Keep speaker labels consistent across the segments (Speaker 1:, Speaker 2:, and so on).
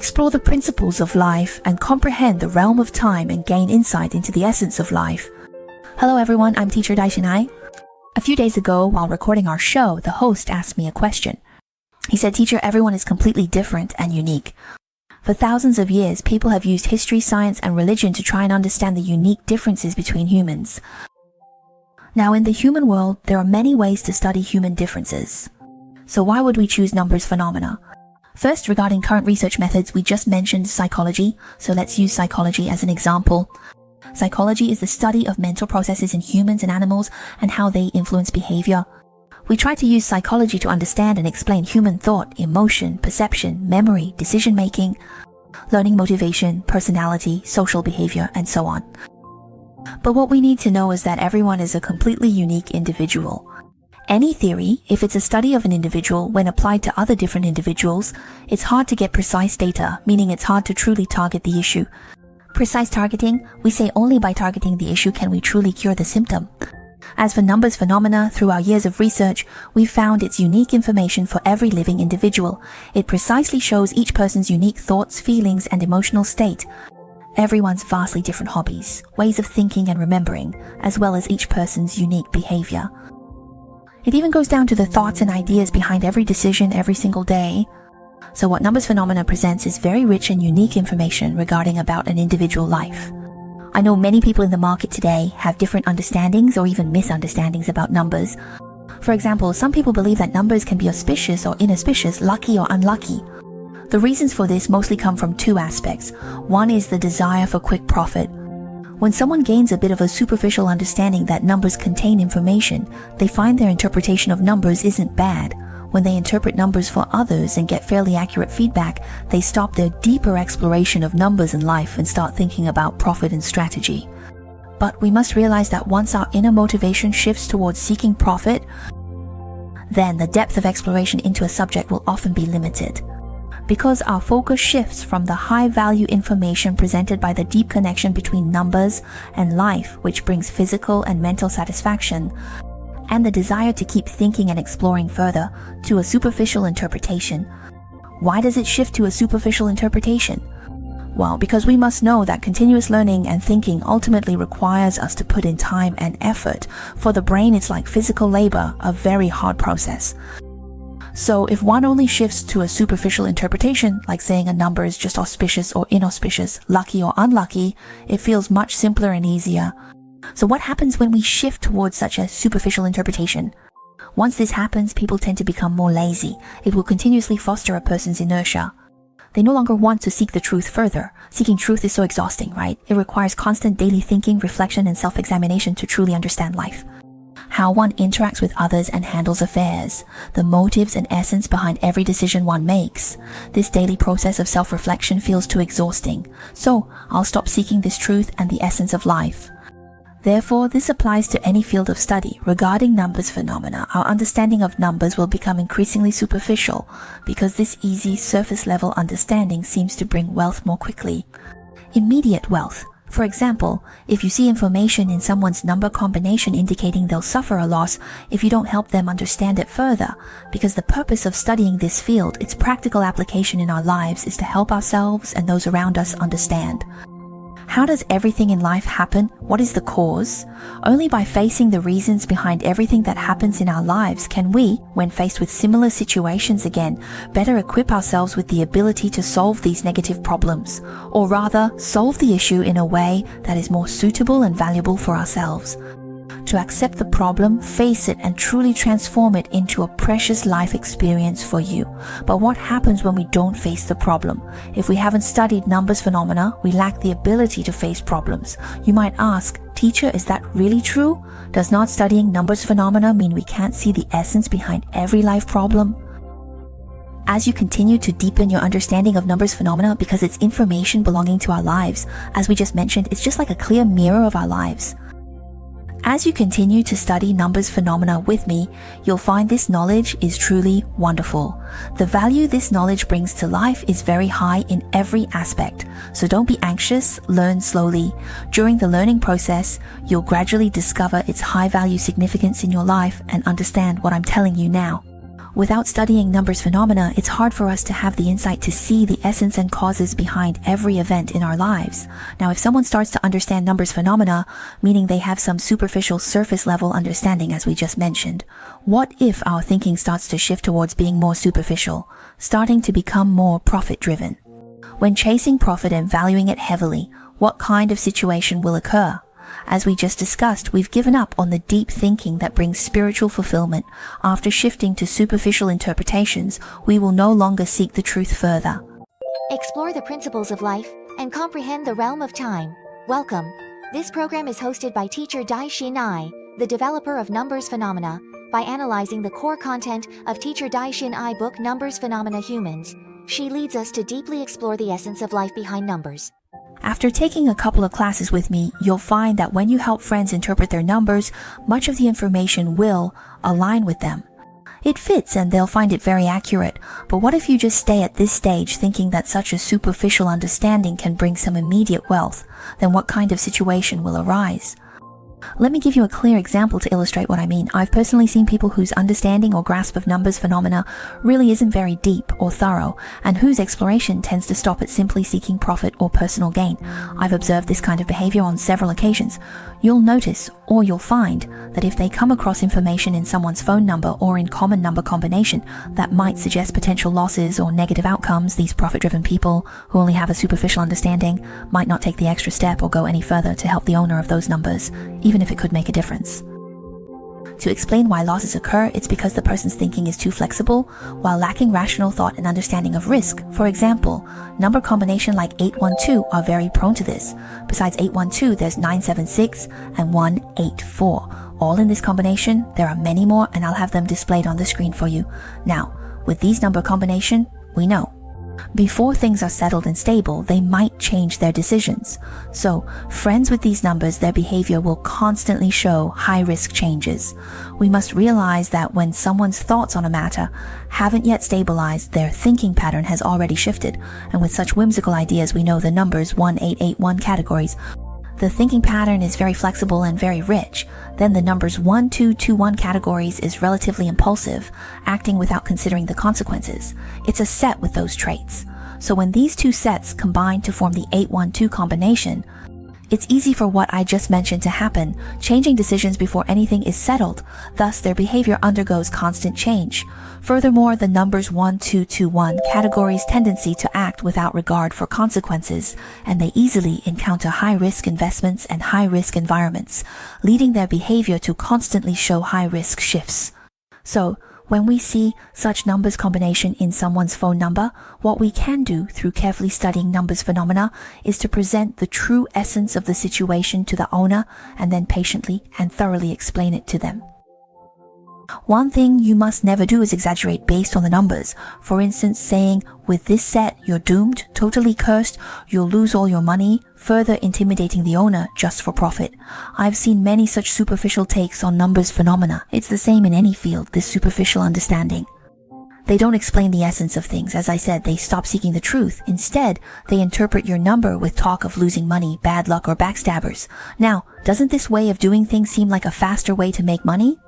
Speaker 1: explore the principles of life and comprehend the realm of time and gain insight into the essence of life. Hello everyone, I'm teacher Daishinai. A few days ago, while recording our show, the host asked me a question. He said, "Teacher, everyone is completely different and unique. For thousands of years, people have used history, science, and religion to try and understand the unique differences between humans. Now, in the human world, there are many ways to study human differences. So why would we choose numbers phenomena? First, regarding current research methods, we just mentioned psychology, so let's use psychology as an example. Psychology is the study of mental processes in humans and animals and how they influence behavior. We try to use psychology to understand and explain human thought, emotion, perception, memory, decision-making, learning motivation, personality, social behavior, and so on. But what we need to know is that everyone is a completely unique individual. Any theory, if it's a study of an individual, when applied to other different individuals, it's hard to get precise data, meaning it's hard to truly target the issue. Precise targeting, we say only by targeting the issue can we truly cure the symptom. As for numbers phenomena, through our years of research, we've found its unique information for every living individual. It precisely shows each person's unique thoughts, feelings, and emotional state. Everyone's vastly different hobbies, ways of thinking and remembering, as well as each person's unique behavior. It even goes down to the thoughts and ideas behind every decision every single day. So what numbers phenomena presents is very rich and unique information regarding about an individual life. I know many people in the market today have different understandings or even misunderstandings about numbers. For example, some people believe that numbers can be auspicious or inauspicious, lucky or unlucky. The reasons for this mostly come from two aspects. One is the desire for quick profit. When someone gains a bit of a superficial understanding that numbers contain information, they find their interpretation of numbers isn't bad. When they interpret numbers for others and get fairly accurate feedback, they stop their deeper exploration of numbers in life and start thinking about profit and strategy. But we must realize that once our inner motivation shifts towards seeking profit, then the depth of exploration into a subject will often be limited. Because our focus shifts from the high-value information presented by the deep connection between numbers and life, which brings physical and mental satisfaction, and the desire to keep thinking and exploring further, to a superficial interpretation. Why does it shift to a superficial interpretation? Well, because we must know that continuous learning and thinking ultimately requires us to put in time and effort. For the brain, it's like physical labor, a very hard process. So if one only shifts to a superficial interpretation, like saying a number is just auspicious or inauspicious, lucky or unlucky, it feels much simpler and easier. So what happens when we shift towards such a superficial interpretation? Once this happens, people tend to become more lazy. It will continuously foster a person's inertia. They no longer want to seek the truth further. Seeking truth is so exhausting, right? It requires constant daily thinking, reflection, and self-examination to truly understand life. How one interacts with others and handles affairs, the motives and essence behind every decision one makes. This daily process of self-reflection feels too exhausting. So I'll stop seeking this truth and the essence of life. Therefore, this applies to any field of study. Regarding numbers phenomena, our understanding of numbers will become increasingly superficial because this easy, surface-level understanding seems to bring wealth more quickly. Immediate wealth. For example, if you see information in someone's number combination indicating they'll suffer a loss if you don't help them understand it further, because the purpose of studying this field, its practical application in our lives, is to help ourselves and those around us understand. How does everything in life happen? What is the cause? Only by facing the reasons behind everything that happens in our lives can we, when faced with similar situations again, better equip ourselves with the ability to solve these negative problems, or rather, solve the issue in a way that is more suitable and valuable for ourselves. To accept the problem, face it, and truly transform it into a precious life experience for you. But what happens when we don't face the problem? If we haven't studied numbers phenomena, we lack the ability to face problems. You might ask, "Teacher, is that really true? Does not studying numbers phenomena mean we can't see the essence behind every life problem?" As you continue to deepen your understanding of numbers phenomena, because it's information belonging to our lives, as we just mentioned, it's just like a clear mirror of our lives. As you continue to study numbers phenomena with me, you'll find this knowledge is truly wonderful. The value this knowledge brings to life is very high in every aspect. So don't be anxious, learn slowly. During the learning process, you'll gradually discover its high value significance in your life and understand what I'm telling you now. Without studying numbers phenomena, it's hard for us to have the insight to see the essence and causes behind every event in our lives. Now, if someone starts to understand numbers phenomena, meaning they have some superficial surface level understanding as we just mentioned, what if our thinking starts to shift towards being more superficial, starting to become more profit-driven? When chasing profit and valuing it heavily, what kind of situation will occur? As we just discussed, we've given up on the deep thinking that brings spiritual fulfillment. After shifting to superficial interpretations, we will no longer seek the truth further.
Speaker 2: Explore the principles of life and comprehend the realm of time. Welcome. This program is hosted by teacher Daishin Ai, the developer of Numbers Phenomena. By analyzing the core content of teacher Daishin Ai book Numbers Phenomena Humans, she leads us to deeply explore the essence of life behind numbers.
Speaker 1: After taking a couple of classes with me, you'll find that when you help friends interpret their numbers, much of the information will align with them. It fits and they'll find it very accurate, but what if you just stay at this stage thinking that such a superficial understanding can bring some immediate wealth? Then what kind of situation will arise? Let me give you a clear example to illustrate what I mean. I've personally seen people whose understanding or grasp of numbers phenomena really isn't very deep or thorough, and whose exploration tends to stop at simply seeking profit or personal gain. I've observed this kind of behavior on several occasions. You'll notice, or you'll find, that if they come across information in someone's phone number or in common number combination that might suggest potential losses or negative outcomes, these profit-driven people who only have a superficial understanding might not take the extra step or go any further to help the owner of those numbers, even if it could make a difference. To explain why losses occur, it's because the person's thinking is too flexible, while lacking rational thought and understanding of risk. For example, number combination like 812 are very prone to this. Besides 812, there's 976 and 184. All in this combination, there are many more, and I'll have them displayed on the screen for you. Now, with these number combination, we know before things are settled and stable, they might change their decisions. So, friends with these numbers, their behavior will constantly show high-risk changes. We must realize that when someone's thoughts on a matter haven't yet stabilized, their thinking pattern has already shifted. And with such whimsical ideas, we know the numbers 1881 categories. The thinking pattern is very flexible and very rich. Then the numbers 1221 categories is relatively impulsive, acting without considering the consequences. It's a set with those traits. So when these two sets combine to form the 812 combination, it's easy for what I just mentioned to happen, changing decisions before anything is settled. Thus, their behavior undergoes constant change. Furthermore, the numbers 1221 categories tendency to act without regard for consequences, and they easily encounter high-risk investments and high-risk environments, leading their behavior to constantly show high-risk shifts. So, when we see such numbers combination in someone's phone number, what we can do through carefully studying numbers phenomena is to present the true essence of the situation to the owner and then patiently and thoroughly explain it to them. One thing you must never do is exaggerate based on the numbers. For instance, saying, with this set, you're doomed, totally cursed, you'll lose all your money, further intimidating the owner just for profit. I've seen many such superficial takes on numbers phenomena. It's the same in any field, this superficial understanding. They don't explain the essence of things. As I said, they stop seeking the truth. Instead, they interpret your number with talk of losing money, bad luck, or backstabbers. Now, doesn't this way of doing things seem like a faster way to make money?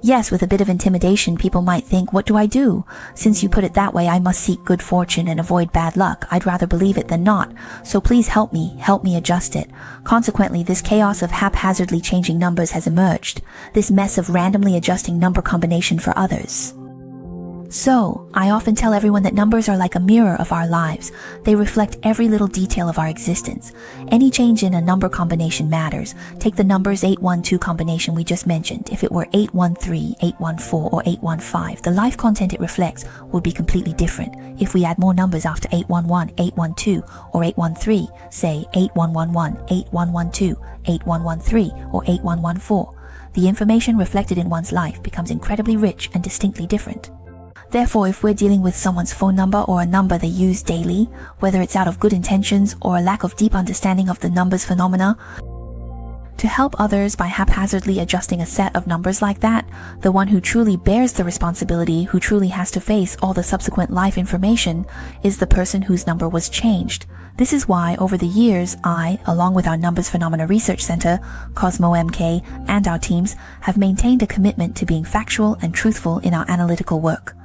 Speaker 1: Yes, with a bit of intimidation, people might think, what do I do? Since you put it that way, I must seek good fortune and avoid bad luck. I'd rather believe it than not. So please help me adjust it. Consequently, this chaos of haphazardly changing numbers has emerged. This mess of randomly adjusting number combination for others. So, I often tell everyone that numbers are like a mirror of our lives. They reflect every little detail of our existence. Any change in a number combination matters. Take the numbers 812 combination we just mentioned. If it were 813, 814, or 815, the life content it reflects would be completely different. If we add more numbers after 811, 812, or 813, say 8111, 8112, 8113, or 8114, the information reflected in one's life becomes incredibly rich and distinctly different. Therefore, if we're dealing with someone's phone number or a number they use daily, whether it's out of good intentions or a lack of deep understanding of the numbers phenomena, To help others by haphazardly adjusting a set of numbers like that, the one who truly bears the responsibility, who truly has to face all the subsequent life information, is the person whose number was changed. This is why, over the years, I, along with our Numbers Phenomena Research Center, Cosmomk, and our teams, have maintained a commitment to being factual and truthful in our analytical work.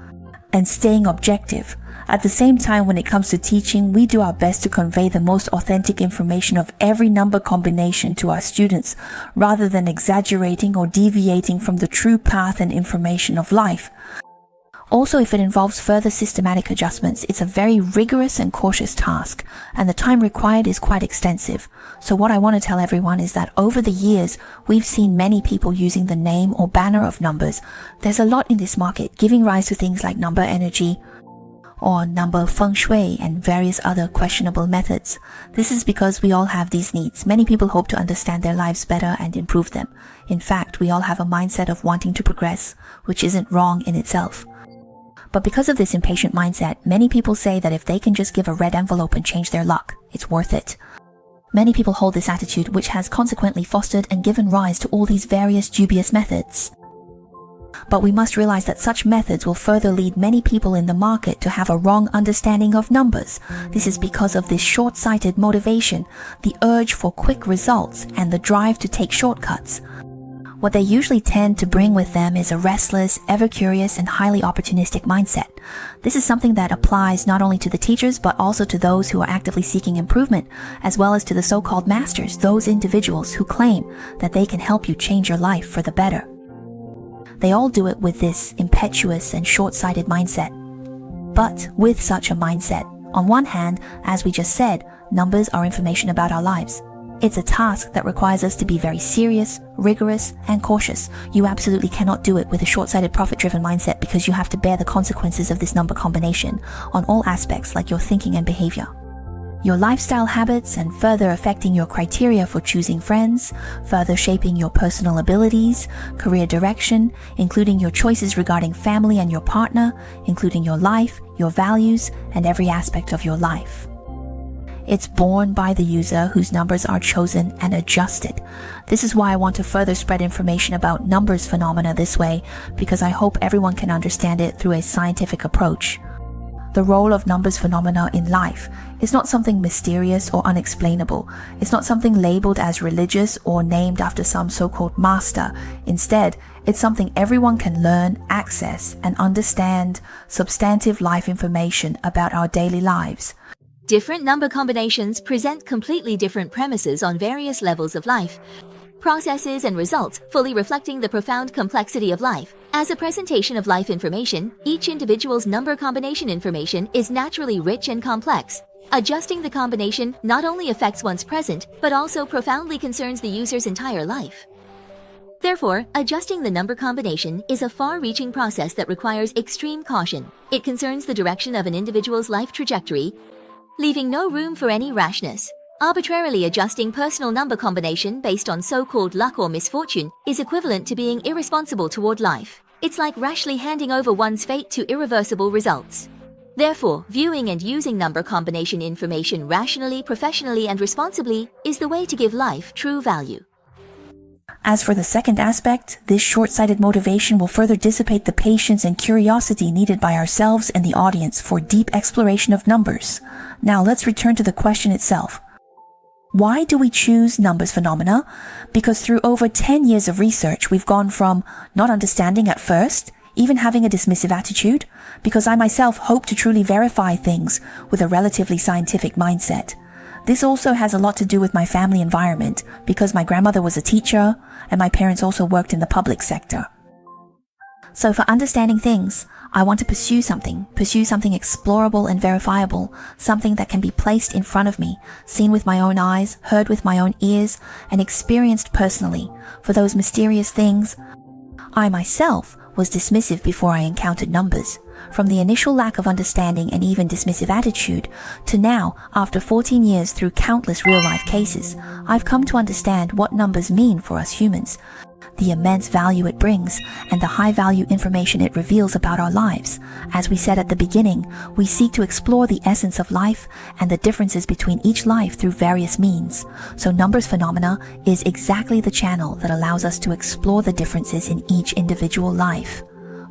Speaker 1: And staying objective. At the same time, when it comes to teaching, we do our best to convey the most authentic information of every number combination to our students, rather than exaggerating or deviating from the true path and information of life. Also, if it involves further systematic adjustments, it's a very rigorous and cautious task, and the time required is quite extensive. So what I want to tell everyone is that over the years, we've seen many people using the name or banner of numbers. There's a lot in this market, giving rise to things like number energy, or number Fengshui, and various other questionable methods. This is because we all have these needs. Many people hope to understand their lives better and improve them. In fact, we all have a mindset of wanting to progress, which isn't wrong in itself. But because of this impatient mindset, many people say that if they can just give a red envelope and change their luck, it's worth it. Many people hold this attitude, which has consequently fostered and given rise to all these various dubious methods. But we must realize that such methods will further lead many people in the market to have a wrong understanding of numbers. This is because of this short-sighted motivation, the urge for quick results, and the drive to take shortcuts. What they usually tend to bring with them is a restless, ever-curious, and highly opportunistic mindset. This is something that applies not only to the teachers, but also to those who are actively seeking improvement, as well as to the so-called masters, those individuals who claim that they can help you change your life for the better. They all do it with this impetuous and short-sighted mindset. But with such a mindset, on one hand, as we just said, numbers are information about our lives. It's a task that requires us to be very serious, rigorous, and cautious. You absolutely cannot do it with a short-sighted, profit-driven mindset, because you have to bear the consequences of this number combination on all aspects, like your thinking and behavior, your lifestyle habits, and further affecting your criteria for choosing friends, further shaping your personal abilities, career direction, including your choices regarding family and your partner, including your life, your values, and every aspect of your life. It's borne by the user whose numbers are chosen and adjusted. This is why I want to further spread information about numbers phenomena this way, because I hope everyone can understand it through a scientific approach. The role of numbers phenomena in life is not something mysterious or unexplainable. It's not something labeled as religious or named after some so-called master. Instead, it's something everyone can learn, access, and understand substantive life information about our daily lives.
Speaker 3: Different number combinations present completely different premises on various levels of life, processes and results, fully reflecting the profound complexity of life. As a presentation of life information, each individual's number combination information is naturally rich and complex. Adjusting the combination not only affects one's present, but also profoundly concerns the user's entire life. Therefore, adjusting the number combination is a far-reaching process that requires extreme caution. It concerns the direction of an individual's life trajectory, leaving no room for any rashness. Arbitrarily adjusting personal number combination based on so-called luck or misfortune is equivalent to being irresponsible toward life. It's like rashly handing over one's fate to irreversible results. Therefore, viewing and using number combination information rationally, professionally, and responsibly is the way to give life true value.
Speaker 1: As for the second aspect, this short-sighted motivation will further dissipate the patience and curiosity needed by ourselves and the audience for deep exploration of numbers. Now let's return to the question itself. Why do we choose numbers phenomena? Because through over 10 years of research, we've gone from not understanding at first, even having a dismissive attitude, because I myself hope to truly verify things with a relatively scientific mindset. This also has a lot to do with my family environment, because my grandmother was a teacher, and my parents also worked in the public sector. So for understanding things, I want to pursue something explorable and verifiable, something that can be placed in front of me, seen with my own eyes, heard with my own ears, and experienced personally. For those mysterious things, I myself was dismissive before I encountered numbers. From the initial lack of understanding and even dismissive attitude, to now, after 14 years through countless real-life cases, I've come to understand what numbers mean for us humans. the immense value it brings, and the high-value information it reveals about our lives. As we said at the beginning, we seek to explore the essence of life and the differences between each life through various means. So numbers phenomena is exactly the channel that allows us to explore the differences in each individual life.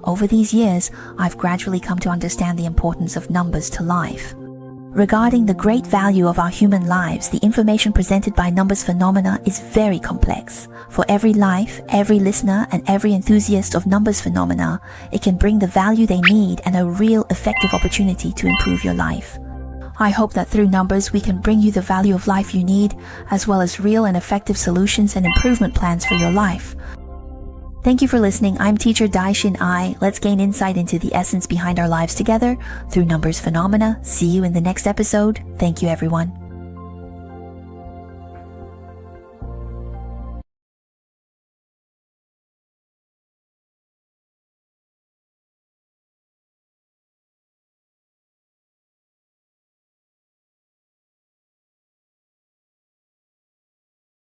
Speaker 1: Over these years, I've gradually come to understand the importance of numbers to life. Regarding the great value of our human lives, the information presented by numbers phenomena is very complex. For every life, every listener, and every enthusiast of numbers phenomena, it can bring the value they need and a real effective opportunity to improve your life. I hope that through numbers we can bring you the value of life you need, as well as real and effective solutions and improvement plans for your life. Thank you for listening. I'm teacher Daishin Ai. Let's gain insight into the essence behind our lives together through numbers phenomena. See you in the next episode. Thank you, everyone.